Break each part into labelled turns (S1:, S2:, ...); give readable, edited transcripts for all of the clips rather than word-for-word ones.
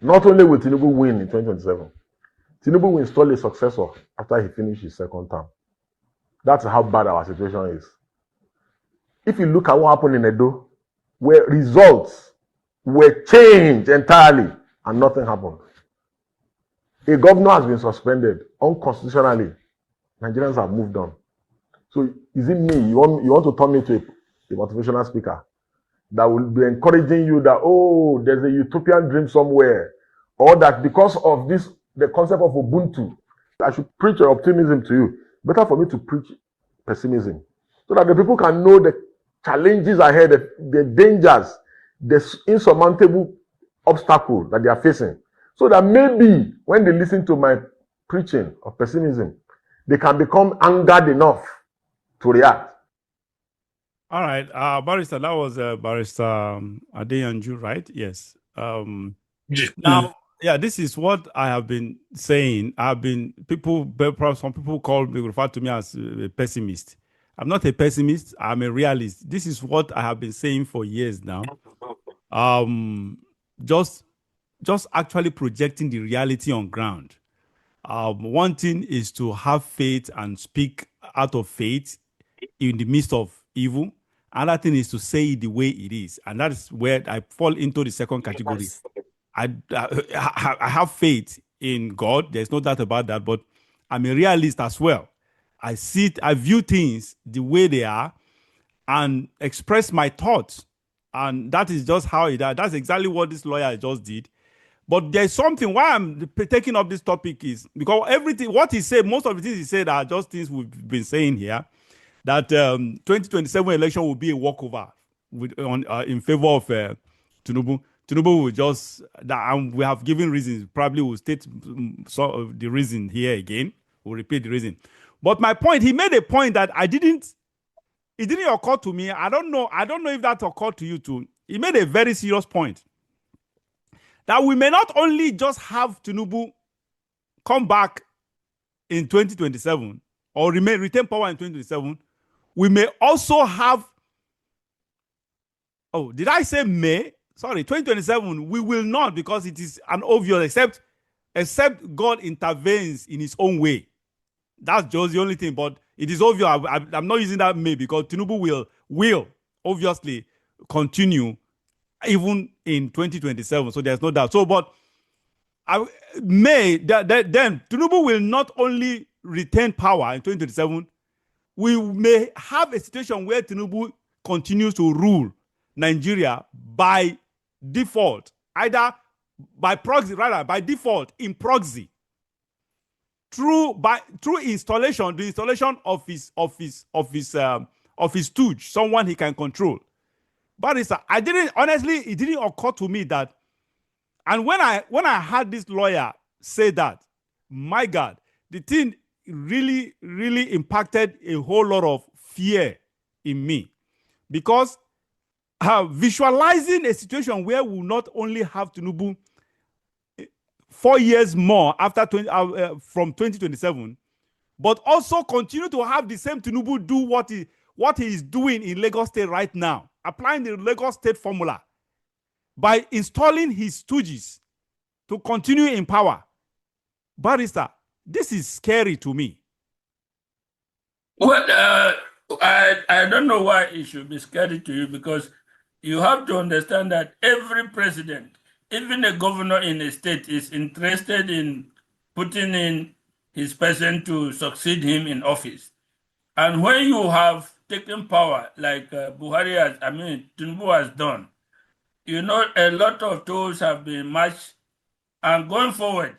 S1: Not only will Tinubu win in 2027, Tinubu will install a successor after he finishes his second term. That's how bad our situation is. If you look at what happened in Edo, where results were changed entirely and nothing happened. A governor has been suspended unconstitutionally. Nigerians have moved on. So is it me? You want to turn me to a motivational speaker that will be encouraging you that, oh, there's a utopian dream somewhere, or that because of this, the concept of Ubuntu, I should preach optimism to you. Better for me to preach pessimism, so that the people can know the challenges ahead, the dangers, the insurmountable obstacle that they are facing, so that maybe when they listen to my preaching of pessimism, they can become angered enough to react.
S2: All right, Barrister, that was Barrister Adeyanju, right? Yes. Now, yeah, this is what I have been saying. Some people refer to me as a pessimist. I'm not a pessimist. I'm a realist. This is what I have been saying for years now. Just actually projecting the reality on ground. One thing is to have faith and speak out of faith in the midst of evil. Another thing is to say it the way it is. And that's where I fall into the second category. I have faith in God. There's no doubt about that. But I'm a realist as well. I view things the way they are and express my thoughts. And that is just how it is. That's exactly what this lawyer just did. But there's something why I'm taking up this topic is because what he said, most of the things he said are just things we've been saying here. That 2027 election will be a walkover in favor of Tinubu. Tinubu will just, and we have given reasons, probably will state some of the reason here again. We'll repeat the reason. But my point, he made a point that it didn't occur to me. I don't know if that occurred to you too. He made a very serious point. That we may not only just have Tinubu come back in 2027 or retain power in 2027, we may also have, did I say May? Sorry, 2027, we will not, because it is an obvious, except God intervenes in his own way. That's just the only thing, but it is obvious. I'm not using that May because Tinubu will obviously continue even in 2027. So there's no doubt. So, but then Tinubu will not only retain power in 2027, we may have a situation where Tinubu continues to rule Nigeria by default, either by proxy, rather by default in proxy, through installation, the installation of his stooge, someone he can control. But it didn't occur to me that, and when I heard this lawyer say that, my God, the thing really, really impacted a whole lot of fear in me, because visualizing a situation where we will not only have Tinubu 4 years more after from 2027, but also continue to have the same Tinubu do what he is doing in Lagos State right now, applying the Lagos State formula by installing his stooges to continue in power. Barrister, this is scary to me.
S3: Well, I don't know why it should be scary to you, because you have to understand that every president, even a governor in a state, is interested in putting in his person to succeed him in office. And when you have taken power, like Tinubu has done, a lot of tools have been matched, and going forward,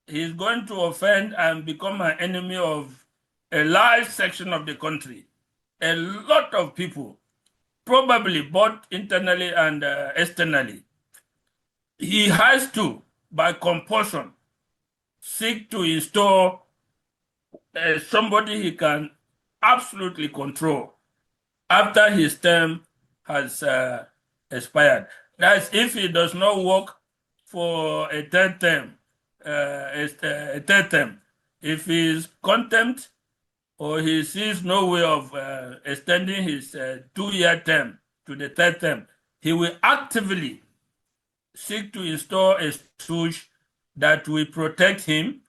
S3: he's going to offend and become an enemy of a large section of the country. A lot of people, probably both internally and externally. He has to, by compulsion, seek to install somebody he can absolutely control after his term has expired. That's if he does not work for a third term. If he is contempt, or he sees no way of extending his 2-year term to the third term, he will actively seek to install a switch that will protect him,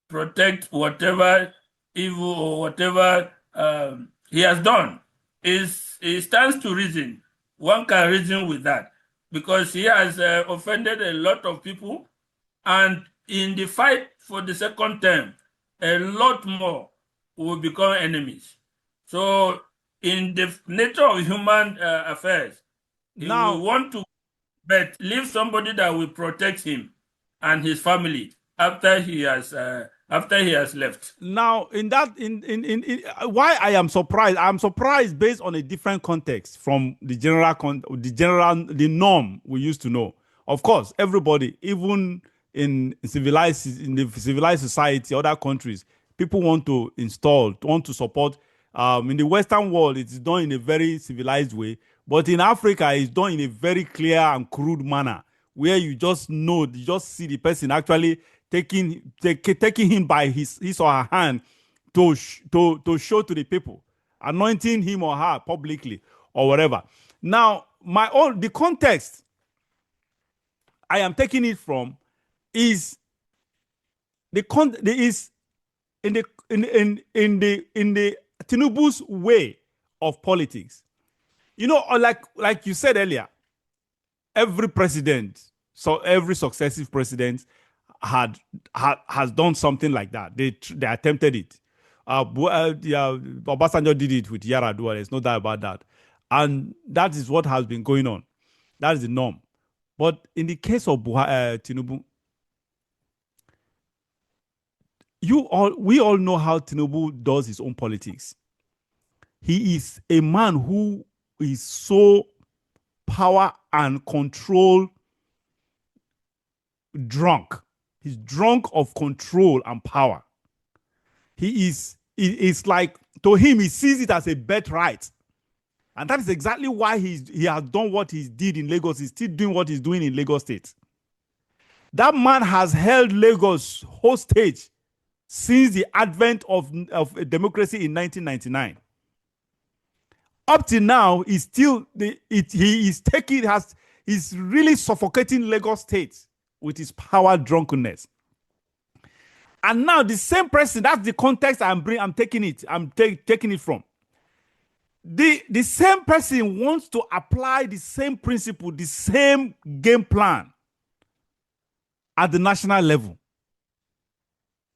S3: protect whatever evil or whatever he has done. It stands to reason. One can reason with that because he has offended a lot of people, and in the fight for the second term, a lot more will become enemies. So, in the nature of human affairs, he will want to leave somebody that will protect him and his family after he has left.
S2: Now, in why I am surprised, I'm surprised based on a different context from the the norm we used to know. Of course, everybody, even in the civilized society, other countries, people want to support. In the Western world, it's done in a very civilized way, but in Africa, it's done in a very clear and crude manner, where you just see the person actually taking him by his or her hand to show to the people, anointing him or her publicly or whatever. Now, the context I am taking it from is in the TINUBU'S way of politics. You know, like you said earlier, every successive president has done something like that. They attempted it. Obasanjo did it with Yaradua. There's no doubt about that, and that is what has been going on. That is the norm. But in the case of Tinubu, we all know how Tinubu does his own politics. He is a man who is so power and control drunk. He's drunk of control and power. It's like, to him, he sees it as a birthright. And that is exactly why he has done what he did in Lagos. He's still doing what he's doing in Lagos State. That man has held Lagos hostage since the advent of democracy in 1999. Up to now, he's really suffocating Lagos State with his power drunkenness. And now the same person, that's the context I'm taking it from. The same person wants to apply the same principle, the same game plan at the national level.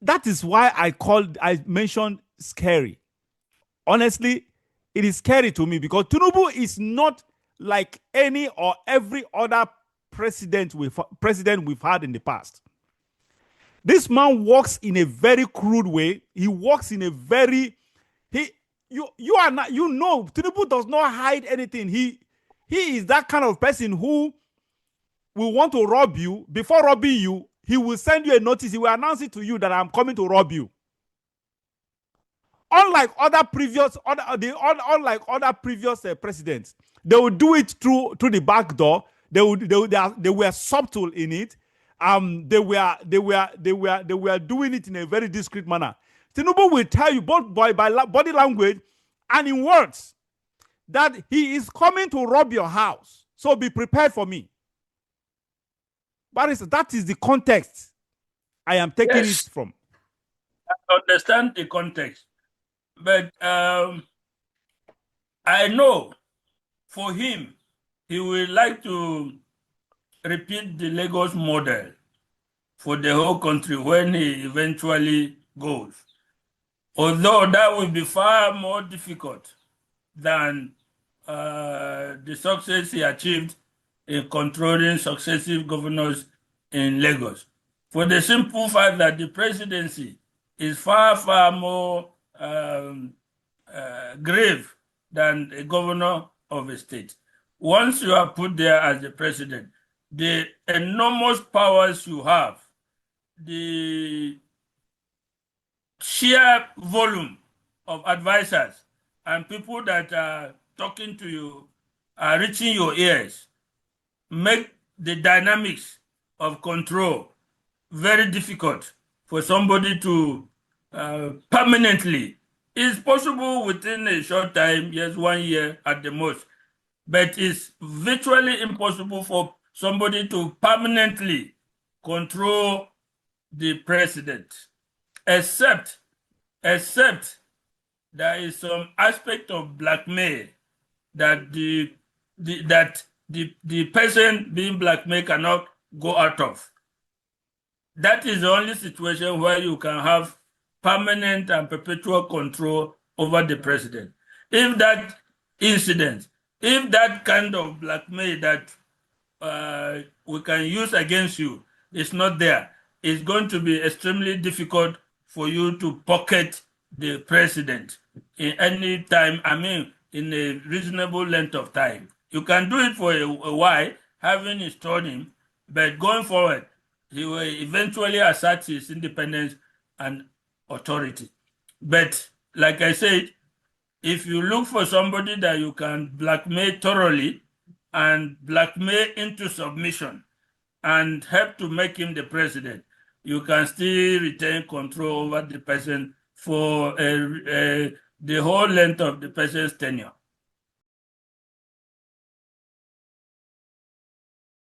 S2: That is why I mentioned scary. Honestly, it is scary to me because Tinubu is not like any or every other president we've had in the past. This man works in a very crude way. He works in a very Tinubu does not hide anything. He is that kind of person who will want to rob you. Before robbing you, he will send you a notice. He will announce it to you that I'm coming to rob you. Unlike other previous presidents, they will do it through the back door. They were subtle in it. They were doing it in a very discreet manner. Tinubu will tell you both by body language and in words that he is coming to rob your house. So be prepared for me. But that is the context I am taking it from.
S3: I understand the context. But I know for him, he will like to repeat the Lagos model for the whole country when he eventually goes. Although that will be far more difficult than the success he achieved in controlling successive governors in Lagos. For the simple fact that the presidency is far, far more grave than a governor of a state. Once you are put there as the president, the enormous powers you have, the sheer volume of advisors and people that are talking to you, are reaching your ears, make the dynamics of control very difficult for somebody to permanently. It's possible within a short time, yes, 1 year at the most, but it's virtually impossible for somebody to permanently control the president, except there is some aspect of blackmail that the person being blackmailed cannot go out of. That is the only situation where you can have permanent and perpetual control over the president. If that incident, if that kind of blackmail that we can use against you is not there, it's going to be extremely difficult for you to pocket the president in any time, I mean, in a reasonable length of time. You can do it for a while, having installed him, but going forward, he will eventually assert his independence and authority. But like I said, if you look for somebody that you can blackmail thoroughly and blackmail into submission and help to make him the president, you can still retain control over the person for the whole length of the person's tenure.